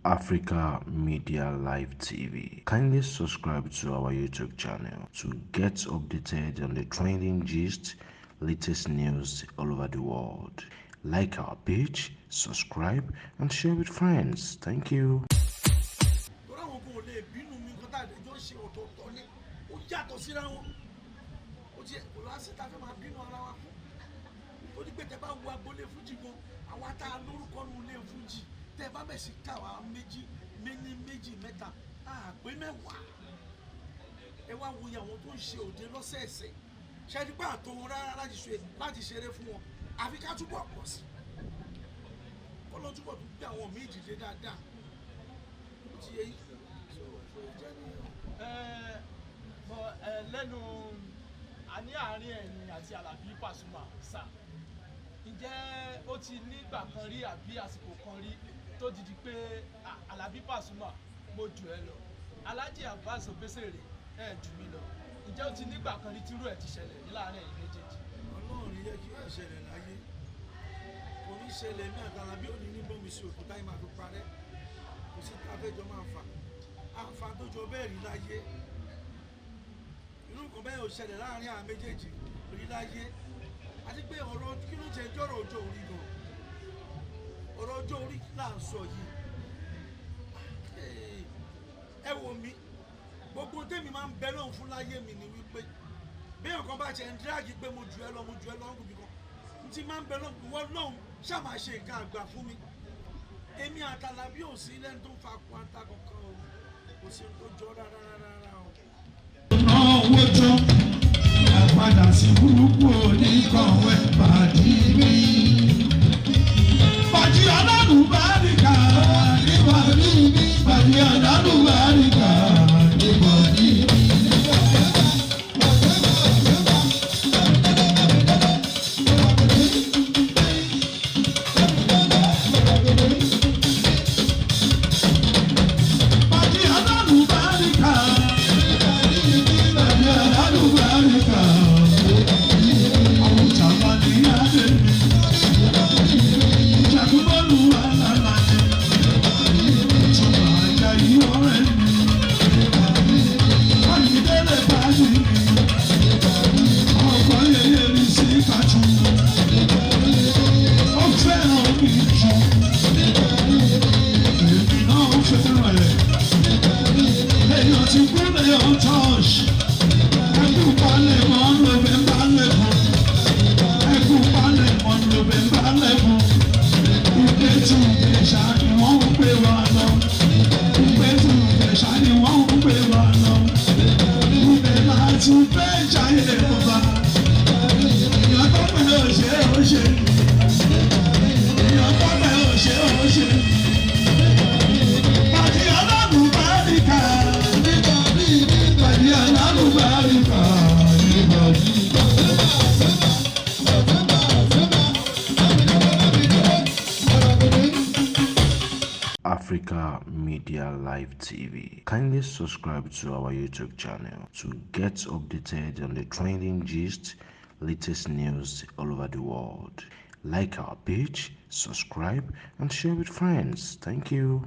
Africa Media Live TV. Kindly subscribe to our YouTube channel to get updated on the trending gist, latest news all over the world. Like our page, subscribe, and share with friends. Thank you. torí pé tẹ bá wo agboolé fújì gan àwa tá a lórúkọ nu ilé fújì tẹ bá bẹ̀ sí káwa méjì mẹ́ta àpé mẹ́wàá ẹ wá wo àwọn tó ń ṣe òde lọ́sẹ̀ẹ̀sẹ̀ ṣẹ́ni pé àtòwọn rárá láti ṣeré fún wọn àfi ká túbọ̀ pọ̀ sí kọ́ ló túbọ̀ tó gbé àwọn míì dìde dáadáa ó ti yẹ yìí jẹ́ ní. lẹ́nu àní àárín ẹ̀yìn àti Àlàbí Pasuma sà ǹjẹ́ ó ti nígbà kan rí àbí àsìkò kan rí tó didi pé Àlàbí Pasuma mo jù ẹ lọ Alhaji Abbas Obesere ẹ jù mí lọ ǹjẹ́ ó ti nígbà kan rí tírú ẹ̀ ti ṣẹlẹ̀ ní láàárín ẹ̀yìn méjèèjì. Ọlọ́run yẹ kí ẹ ṣẹlẹ̀ láyé kò ní ṣẹlẹ̀ ní Àlàbí òní ní bọ́mi sí òkú táyé máa fi parẹ́ kò sí tá a fẹ́ jọ máa fà àǹfà tó jọ bẹ́ẹ̀ rí láyé irú nǹkan bẹ́ẹ̀ ò ṣẹlẹ̀ láàárín àwọn méjèèjì rí láyé àti pé ọ̀rọ̀ kí ló jẹ́ jọ́rọ̀ ọjọ́ orí gan ọ̀rọ̀ ọjọ́ orí là ń sọ yìí ẹ wò mí gbogbo tèmi máa ń bẹ lọ́hùn fún láyé mi ni wípé bí ọ̀kan bá ṣe ń dírágì pé mo jù ẹ lọ ń gbìkan n ti máa ń bẹ lọ́hùn wọ́n lọ́hùn ṣáà ṣe nǹkan àgbà fún mi èmi àtàlàbí ò sí lẹ́nu tó ń fa kwanta kankan o kò sí tó jọ rárá o. owó tán àpadà sí burúkú oníkọ̀wé pàdé mi. Pàdé alálùbáríkà nípa ní mi. Pàdé alálùbáríkà nípa ní mi. Africa Media Live TV. Kindly subscribe to our YouTube channel to get updated on the trending gist, latest news all over the world. Like our page, subscribe, and share with friends. Thank you.